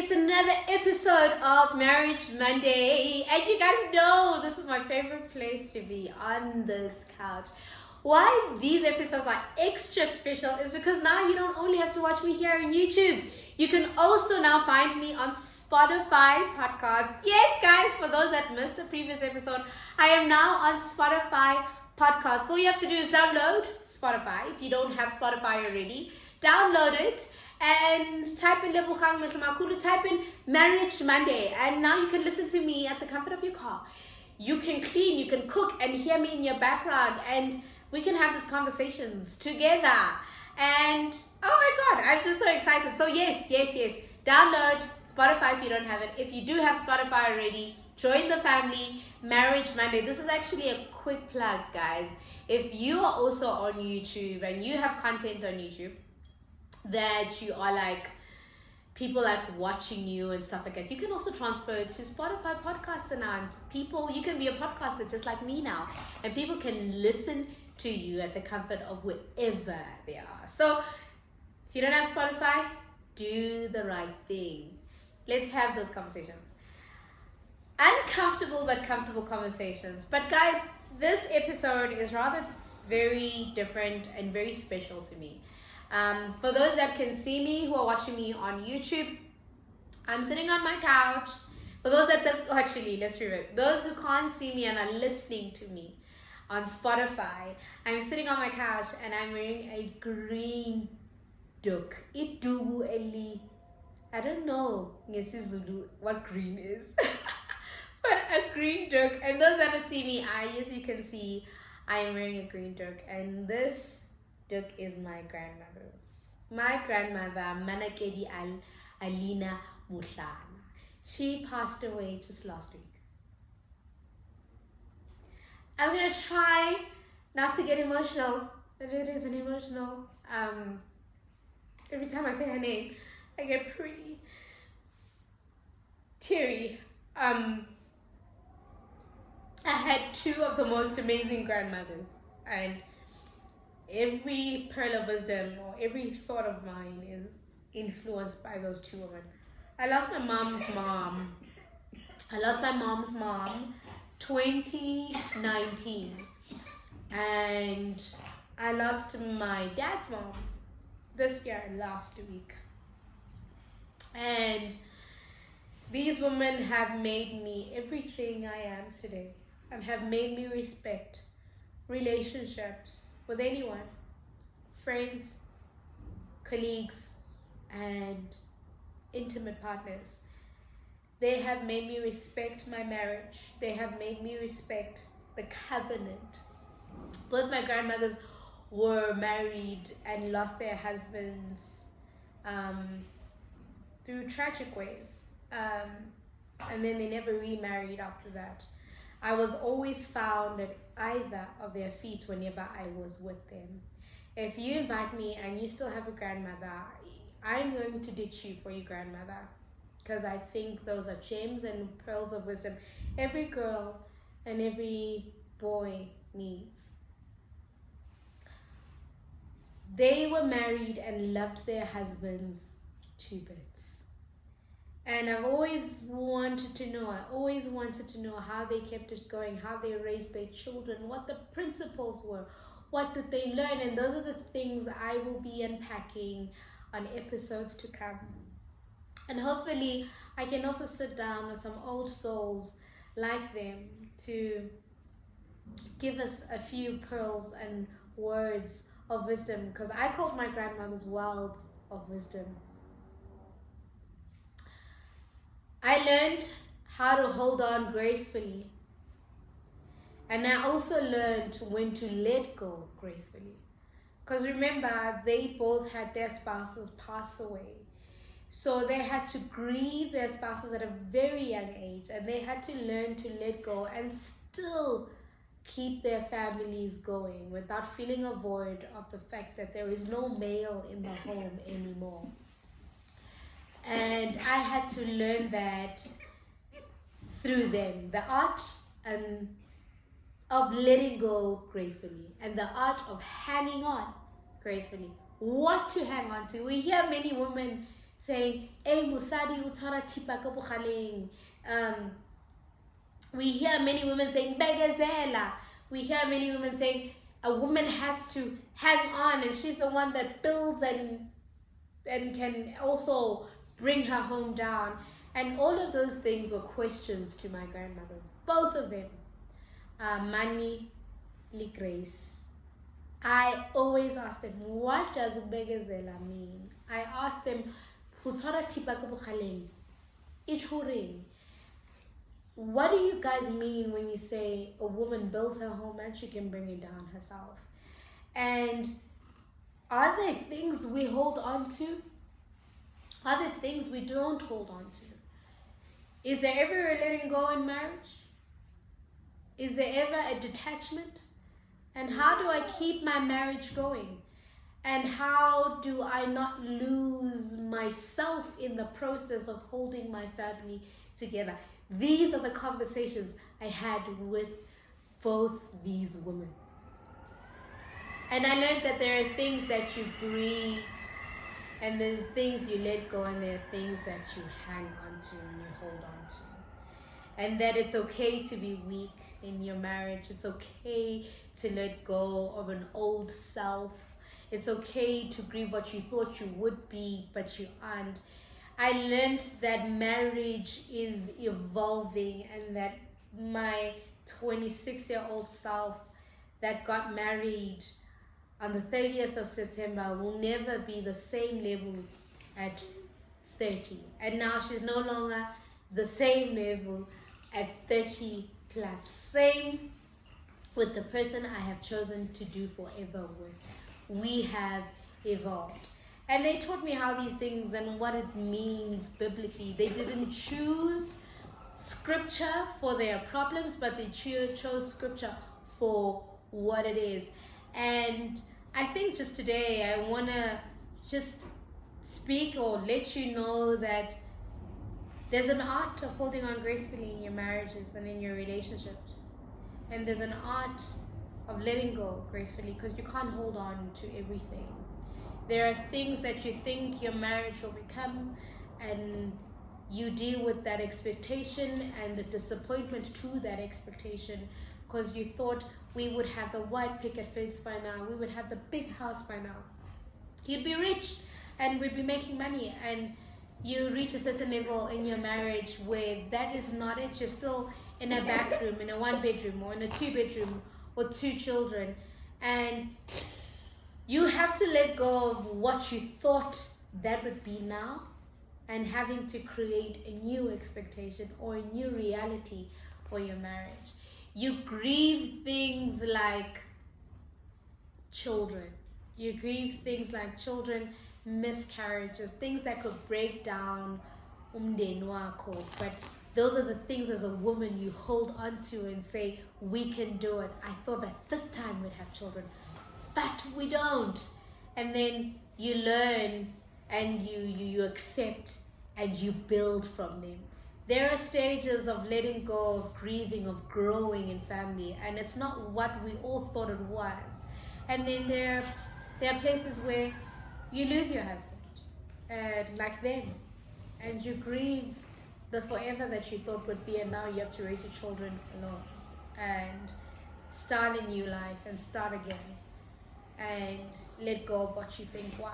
It's another episode of Marriage Monday, and you guys know this is my favorite place to be, on this couch. Why these episodes are extra special is because now you don't only have to watch me here on YouTube. You can also now find me on Spotify podcast. Yes, guys, for those that missed the previous episode, I am now on Spotify podcast. All you have to do is download Spotify. If you don't have Spotify already, download it and type in Lebogang Makulu, type in Marriage Monday, and now you can listen to me at the comfort of your car. You can clean, you can cook, and hear me in your background, and we can have these conversations together. And oh my god, I'm just so excited. So yes, download Spotify if you don't have it. If you do have Spotify already, join the family. Marriage Monday. This is actually a quick plug, guys. If you are also on YouTube and you have content on YouTube that you are like, people like watching you and stuff like that, you can also transfer it to Spotify podcasts, and people, you can be a podcaster just like me now, and people can listen to you at the comfort of wherever they are. So if you don't have Spotify, do the right thing. Let's have those conversations. Uncomfortable but comfortable conversations. But guys, this episode is rather very different and very special to me. For those that can see me, who are watching me on YouTube, I'm sitting on my couch. For those that actually, let's revert. Those who can't see me and are listening to me on Spotify, I'm sitting on my couch and I'm wearing a green duck. Idugu eli. I don't know ngesiZulu what green is. But a green duck. And those that see me, as you can see, I am wearing a green duck. And this duck is my grandmother's. My grandmother, Manakedi Alina Muhlana. She passed away just last week. I'm gonna try not to get emotional, but it is an emotional. Every time I say her name, I get pretty teary. I had two of the most amazing grandmothers, and every pearl of wisdom or every thought of mine is influenced by those two women. I lost my mom's mom. 2019, and I lost my dad's mom this year, last week. And these women have made me everything I am today, and have made me respect relationships with anyone, friends, colleagues, and intimate partners. They have made me respect my marriage. They have made me respect the covenant. Both my grandmothers were married and lost their husbands through tragic ways. And then they never remarried after that. I was always found at either of their feet whenever I was with them. If you invite me and you still have a grandmother, I'm going to ditch you for your grandmother, because I think those are gems and pearls of wisdom every girl and every boy needs. They were married and loved their husbands to bits. And I've always wanted to know how they kept it going, how they raised their children, what the principles were, what did they learn, and those are the things I will be unpacking on episodes to come. And hopefully I can also sit down with some old souls like them to give us a few pearls and words of wisdom, because I called my grandmother's worlds of wisdom. I learned how to hold on gracefully, and I also learned when to let go gracefully. Because remember, they both had their spouses pass away. So they had to grieve their spouses at a very young age, and they had to learn to let go and still keep their families going without feeling a void of the fact that there is no male in the home anymore. And I had to learn that through them, the art of letting go gracefully, and the art of hanging on gracefully. What to hang on to. We hear many women saying, "Hey, Musadi utara tipa ka bukhaleng." We hear many women saying, "Begazela." We hear many women saying, a woman has to hang on, and she's the one that builds and can also bring her home down. And all of those things were questions to my grandmothers, both of them. Mani, Grace. I always ask them, what does begazela mean? I ask them, "Husara tipa ka bukhaleng, ichuring." What do you guys mean when you say a woman builds her home and she can bring it down herself? And are there things we hold on to? Are there things we don't hold on to? Is there ever a letting go in marriage? Is there ever a detachment? And how do I keep my marriage going? And how do I not lose myself in the process of holding my family together? These are the conversations I had with both these women. And I learned that there are things that you grieve, and there's things you let go, and there are things that you hang on to and you hold on to. And that it's okay to be weak in your marriage. It's okay to let go of an old self. It's okay to grieve what you thought you would be, but you aren't. I learned that marriage is evolving, and that my 26-year-old self that got married on the 30th of September will never be the same level at 30. And now she's no longer the same level at 30 plus. Same with the person I have chosen to do forever with. We have evolved. And they taught me how these things and what it means biblically. They didn't choose scripture for their problems, but they chose scripture for what it is. And I think just today I want to just speak or let you know that there's an art of holding on gracefully in your marriages and in your relationships. And there's an art of letting go gracefully, because you can't hold on to everything. There are things that you think your marriage will become, and you deal with that expectation and the disappointment to that expectation, because you thought we would have the white picket fence by now, we would have the big house by now, you'd be rich and we'd be making money. And you reach a certain level in your marriage where that is not it. You're still in a back room, in a 1-bedroom, or in a 2-bedroom, or 2 children, and you have to let go of what you thought that would be now, and having to create a new expectation or a new reality for your marriage. You grieve things like children. You grieve things like children, miscarriages, things that could break down umndeni wakho. But those are the things as a woman you hold on to and say, we can do it. I thought that this time we'd have children, but we don't. And then you learn, and you accept, and you build from them. There are stages of letting go, of grieving, of growing in family, and it's not what we all thought it was. And then there are places where you lose your husband, like them, and you grieve the forever that you thought would be, and now you have to raise your children alone and start a new life and start again and let go of what you think was,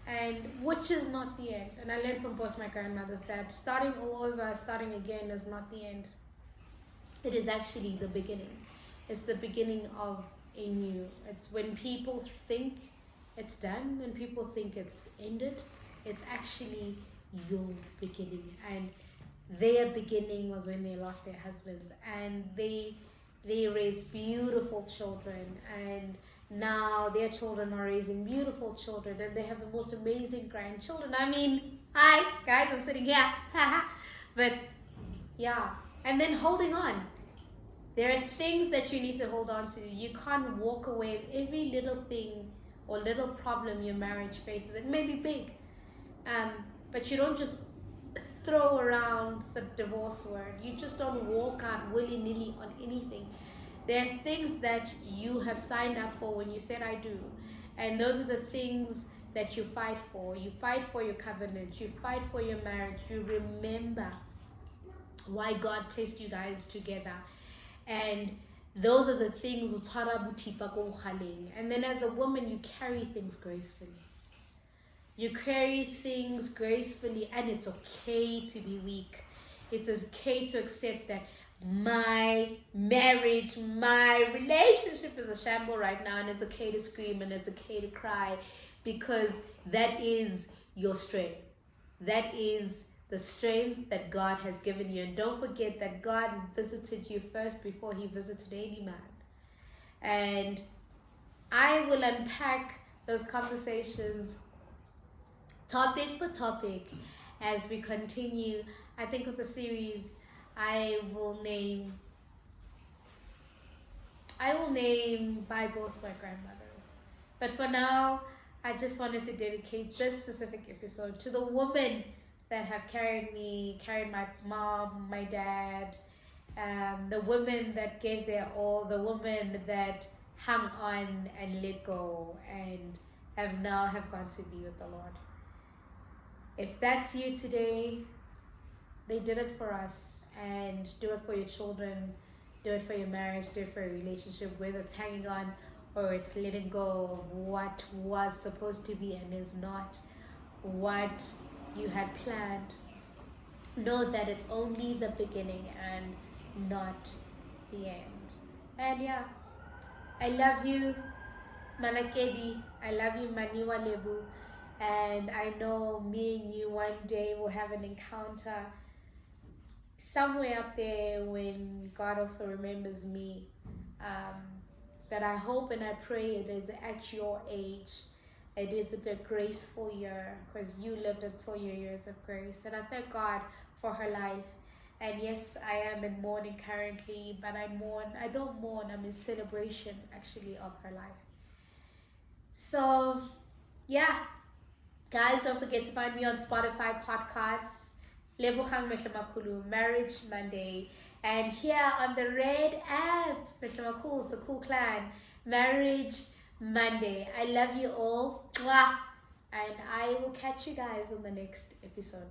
and which is not the end. And I learned from both my grandmothers that starting all over, starting again is not the end. It is actually the beginning. It's the beginning of a new. It's when people think it's done, when people think it's ended, it's actually your beginning. And their beginning was when they lost their husbands, and they raised beautiful children, and now their children are raising beautiful children, and they have the most amazing grandchildren. I mean, hi guys, I'm sitting here. But yeah, and then holding on. There are things that you need to hold on to. You can't walk away with every little thing or little problem your marriage faces. It may be big, but you don't just throw around the divorce word. You just don't walk out willy-nilly on anything. There are things that you have signed up for when you said I do, and those are the things that you fight for. You fight for your covenant. You fight for your marriage. You remember why God placed you guys together. And those are the things. And then as a woman, you carry things gracefully. You carry things gracefully, and it's okay to be weak. It's okay to accept that my marriage, my relationship is a shamble right now, and it's okay to scream and it's okay to cry, because that is your strength. That is the strength that God has given you. And don't forget that God visited you first before he visited any man. And I will unpack those conversations topic for topic as we continue. I think with the series, I will name by both my grandmothers. But for now, I just wanted to dedicate this specific episode to the women that have carried me, carried my mom, my dad, the women that gave their all, the women that hung on and let go and have gone to be with the Lord. If that's you today, they did it for us, and do it for your children, do it for your marriage, do it for a relationship, whether it's hanging on or it's letting go of what was supposed to be and is not what you had planned. Know that it's only the beginning and not the end. And yeah, I love you, Manakedi. I love you, Maniwa Lebu. And I know me and you one day will have an encounter somewhere up there when God also remembers me. But I hope and I pray it is at your age. It is a graceful year, because you lived until your years of grace. And I thank God for her life. And yes, I am in mourning currently, but I don't mourn, I'm in celebration actually of her life. So yeah, guys, don't forget to find me on Spotify podcasts, Lebogang Meshamakulu, Marriage Monday, and here on the Red app, Meshamakuls, the Cool Clan, Marriage Monday. I love you all. Mwah! And I will catch you guys on the next episode.